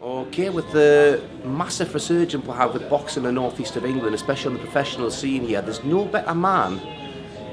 Okay, with the massive resurgence we have with boxing in the northeast of England, especially on the professional scene here, there's no better man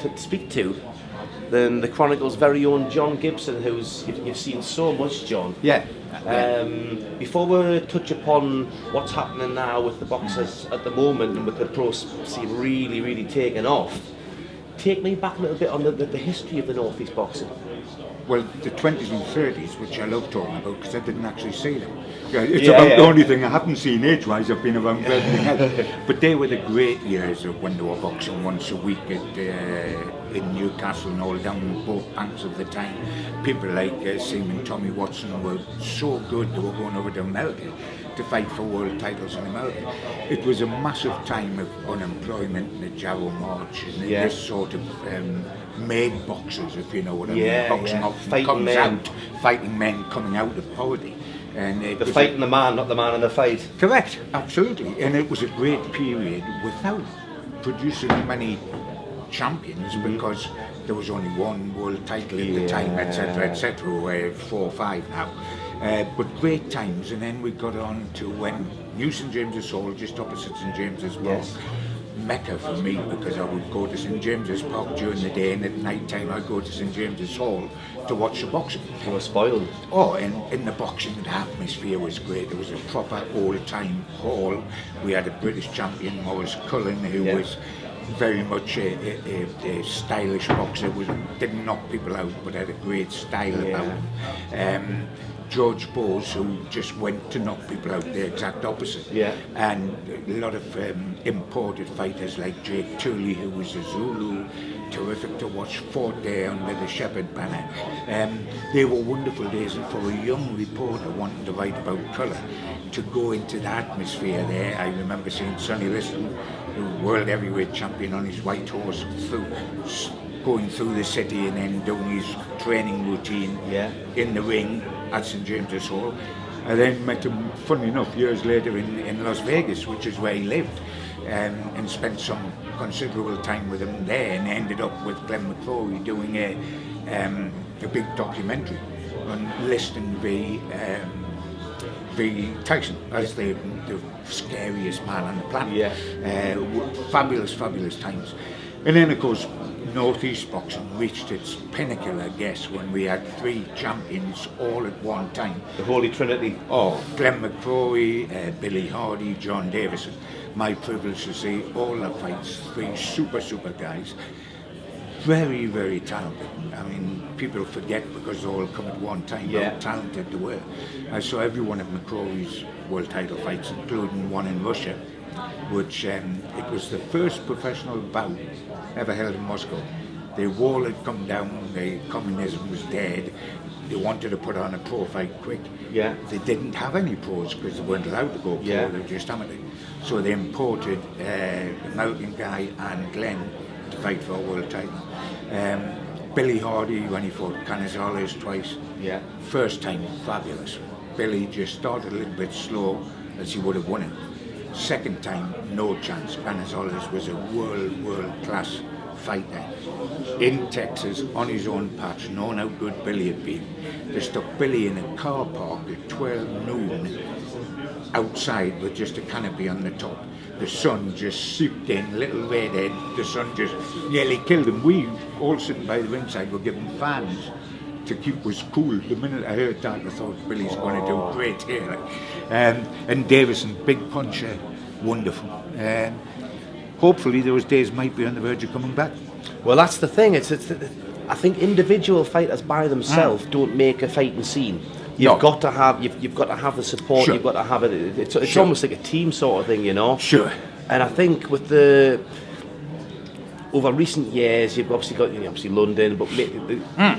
to speak to than the Chronicle's very own John Gibson, who's you've seen so much, John. Yeah. Before we touch upon what's happening now with the boxers at the moment and with the pro scene really taking off, take me back a little bit on the history of the northeast boxing. Well, the 20s and 30s, which I love talking about because I didn't actually see them. It's the only thing I haven't seen age-wise. I've been around for everything else. But they were the great years of when they were boxing once a week in Newcastle and all down both banks of the Tyne. People like Seaman Tommy Watson were so good, they were going over to America to fight for world titles in America. It was a massive time of unemployment and the Jarrow March and this sort of made boxers, if you know what I mean. Boxing often comes out, fighting men coming out of poverty. And the fighting the man, not the man in the fight. Correct, absolutely. And it was a great period without producing many champions because there was only one world title at the time, etc. We're 4 or 5 now. But great times, and then we got on to when New St James's Hall, just opposite St James's Park, Mecca for me, because I would go to St James's Park during the day, and at night time I'd go to St James's Hall to watch the boxing. You were spoiled. Oh, and in the boxing, the atmosphere was great. It was a proper old-time hall. We had a British champion, Maurice Cullen, who was very much a stylish boxer, didn't knock people out, but had a great style about him. George Bowes, who just went to knock people out, the exact opposite. And a lot of imported fighters like Jake Turley, who was a Zulu, terrific to watch, fought there under the Shepherd banner. They were wonderful days, and for a young reporter wanting to write about colour, to go into the atmosphere there. I remember seeing Sonny Liston, the world heavyweight champion, on his white horse going through the city and then doing his training routine in the ring at St James's Hall. I then met him, funny enough, years later in Las Vegas, which is where he lived, and spent some considerable time with him there, and ended up with Glenn McCrory doing a big documentary on Liston v Tyson as the scariest man on the planet. Fabulous times. And then, of course, Northeast boxing reached its pinnacle, I guess, when we had 3 champions all at one time. The Holy Trinity. Oh, Glenn McCrory, Billy Hardy, John Davison. My privilege to see all the fights, 3 super guys. Very talented. I mean, people forget because they all come at one time how talented they were. I saw every one of McCrory's world title fights, including one in Russia, which it was the first professional bout ever held in Moscow. The wall had come down, the communism was dead, they wanted to put on a pro fight quick. They didn't have any pros because they weren't allowed to go pro, they were just amateur. So they imported the American guy and Glenn to fight for a world title. Billy Hardy, when he fought Canizales twice, first time, fabulous. Billy just started a little bit slow, as he would have won it. Second time, no chance. Canizales was a world-class fighter. In Texas, on his own patch, knowing how good Billy had been. They stuck Billy in a car park at 12 noon, outside with just a canopy on the top. The sun just seeped in, little redhead, the sun just nearly killed him. We, all sitting by the ringside, were given fans to keep us cool. The minute I heard that, I thought Billy's going to do great here. And Davison, big puncher, wonderful. Hopefully those days might be on the verge of coming back. Well, that's the thing. I think individual fighters by themselves don't make a fighting scene. You've got to have the support. You've got to have it. It's almost like a team sort of thing, you know. And I think with over recent years, you've obviously got London, but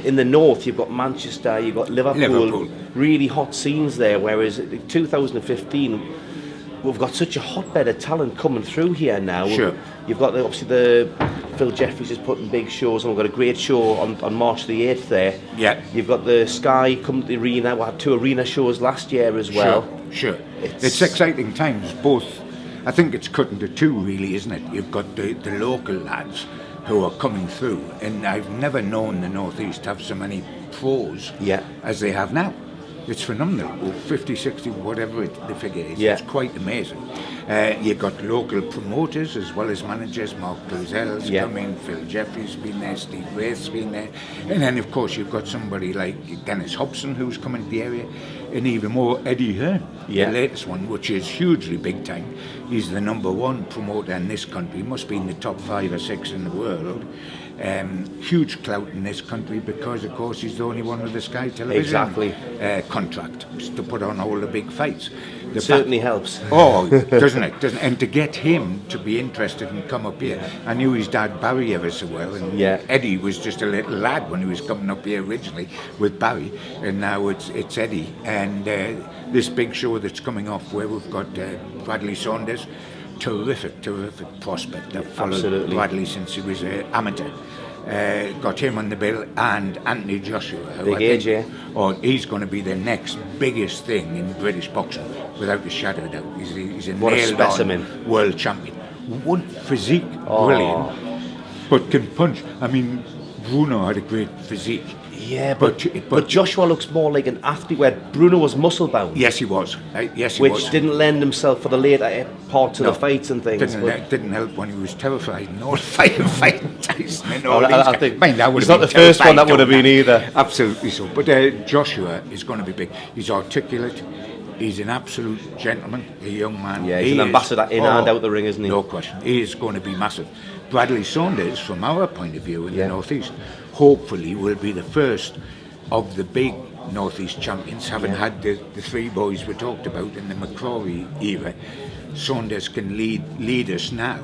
in the north you've got Manchester, you've got Liverpool. Really hot scenes there. Whereas 2015, we've got such a hotbed of talent coming through here now. You've got the Phil Jeffries is putting big shows on. We've got a great show on March the 8th there. You've got the Sky come to the arena. We had 2 arena shows last year as well. It's exciting times, both. I think it's cut into 2 really, isn't it? You've got the local lads who are coming through, and I've never known the Northeast have so many pros as they have now. It's phenomenal. 50, 60, whatever the figure is. Yeah. It's quite amazing. You've got local promoters as well as managers. Mark Bruzel's come in, Phil Jeffries been there, Steve Wraith's been there. And then, of course, you've got somebody like Dennis Hobson who's coming to the area. And even more, Eddie Hearn, the latest one, which is hugely big time. He's the number one promoter in this country. Must be in the top 5 or 6 in the world. Huge clout in this country because, of course, he's the only one with the Sky Television contract to put on all the big fights. It certainly helps. Oh, doesn't it? And to get him to be interested and come up here. I knew his dad Barry ever so well, and Eddie was just a little lad when he was coming up here originally with Barry, and now it's Eddie. And this big show that's coming off where we've got Bradley Saunders. Terrific prospect. I've followed Bradley since he was amateur. Got him on the bill, and Anthony Joshua. Big age, yeah. Oh, he's going to be the next biggest thing in British boxing, without a shadow of doubt. He's a nailed-on world champion. One physique, brilliant, but can punch. I mean, Bruno had a great physique. Yeah, but Joshua looks more like an athlete, where Bruno was muscle bound. Yes, he was. Which didn't lend himself for the later parts of the fights and things. Didn't help when he was terrified and all fighting Tyson and all I think that would it's not the first one that would have been either. Absolutely so. But Joshua is going to be big. He's articulate. He's an absolute gentleman, a young man. Yeah, he's an ambassador in and out the ring, isn't he? No question. He is going to be massive. Bradley Saunders, from our point of view in the North East, hopefully will be the first of the big North East champions, having had the 3 boys we talked about in the McCrory era. Saunders can lead us now.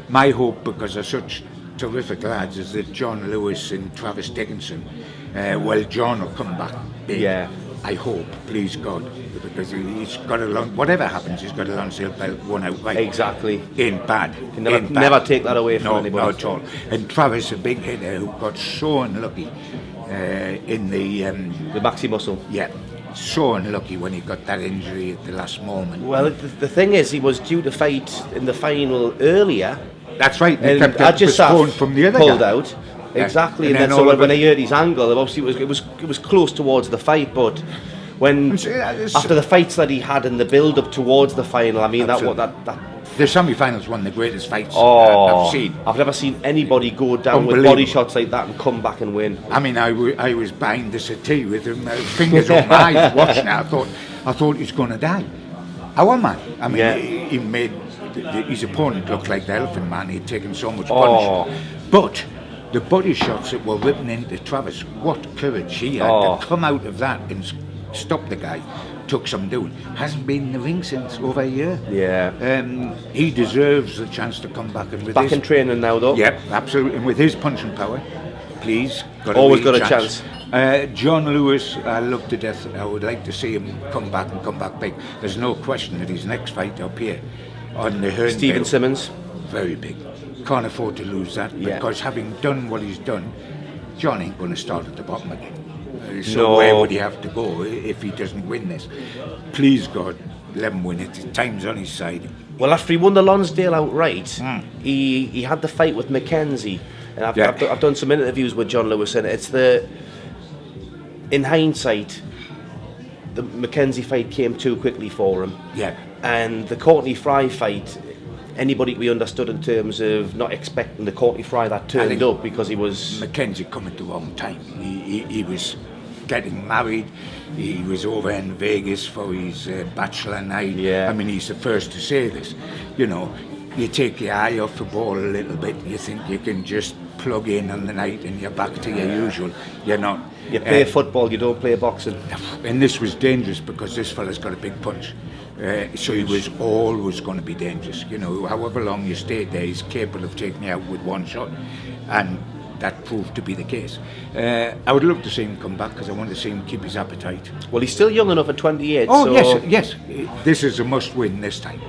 My hope, because they're such terrific lads, is that John Lewis and Travis Dickinson, John will come back big. I hope, please God, because he's got whatever happens, he's got a Lonsdale belt won outright. Exactly. Ain't bad. Never take that away from anybody. Not at all. And Travis, a big hitter who got so unlucky in the maxi muscle. Yeah. So unlucky when he got that injury at the last moment. Well, the thing is, he was due to fight in the final earlier. That's right. And Ajisaf from the other pulled guy. out. Exactly, and then so when I heard his angle, obviously it was close towards the fight, but after the fights that he had in the build up towards the final, I mean the semi-finals one of the greatest fights I've I've seen. I've never seen anybody go down with body shots like that and come back and win. I mean, I was behind the settee with him, fingers on my eyes watching it. I thought he was going to die. Our man, I mean, he made his opponent look like the Elephant Man. He'd taken so much punch, but the body shots that were ripping into Travis, what courage he had to come out of that and stop the guy. Took some doing. Hasn't been in the ring since over a year. He deserves the chance to come back. And in training now, though. Yep, absolutely. And with his punching power, please, always got a chance. John Lewis, I love to death. I would like to see him come back big. There's no question that his next fight up here on the Hearn Stephen Simmons, very big. Can't afford to lose that because having done what he's done, John ain't going to start at the bottom again. So where would he have to go if he doesn't win this? Please God, let him win it. Time's on his side. Well, after he won the Lonsdale outright, he had the fight with Mackenzie, and I've done some interviews with John Lewis, and it's in hindsight, the Mackenzie fight came too quickly for him. And the Courtney Fry fight, anybody could be understood in terms of not expecting the Courtney Fry that turned up because he was... Mackenzie come at the wrong time. He was getting married. He was over in Vegas for his bachelor night. I mean, he's the first to say this. You know, you take your eye off the ball a little bit. You think you can just plug in on the night and you're back to your usual. You're not. You play football, you don't play boxing. And this was dangerous because this fella's got a big punch. So he was always going to be dangerous. You know, however long you stayed there, he's capable of taking you out with one shot. And that proved to be the case. I would love to see him come back because I want to see him keep his appetite. Well, he's still young enough at 28. Yes. This is a must-win this time.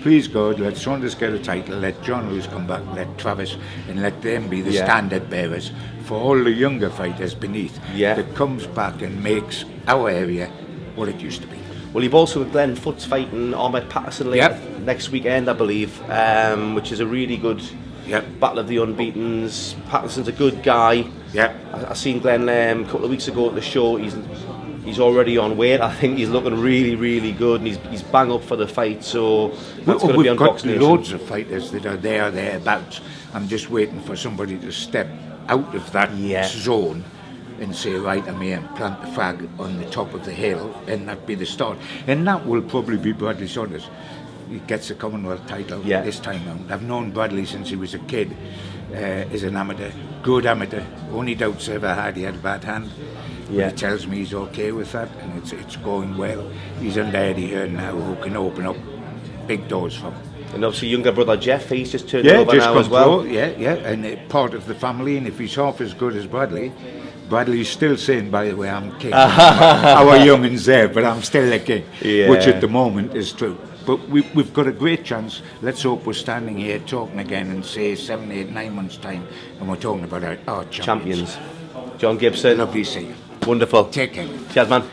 Please God, let Saunders get a title, let John Lewis come back, let Travis, and let them be the standard bearers for all the younger fighters beneath that comes back and makes our area what it used to be. Well, you've also got Glenn Foots fighting Ahmed Patterson next weekend, I believe, which is a really good battle of the unbeatens. Patterson's a good guy. I seen Glenn a couple of weeks ago at the show. He's He's already on weight. I think he's looking really, really good, and he's bang up for the fight. So that's going to be on We've Box got Nation. loads of fighters that are thereabouts. I'm just waiting for somebody to step out of that zone and say, right, I'm here and plant the flag on the top of the hill, and that be the start. And that will probably be Bradley Saunders. He gets the Commonwealth title this time round. I've known Bradley since he was a kid, as an amateur, good amateur. Only doubts I ever had, he had a bad hand. He tells me he's okay with that, and it's going well. He's under Eddie Hearn now, who can open up big doors for him. And obviously, younger brother Jeff, he's just turned over now as well. And part of the family. And if he's half as good as Bradley, Bradley's still saying, by the way, I'm king. Our youngin's there, but I'm still the king, which at the moment is true. But we've got a great chance. Let's hope we're standing here talking again in, say, 7, 8, 9 months' time, and we're talking about our champions. John Gibson. Lovely to see you. Wonderful. Take care. Cheers, man.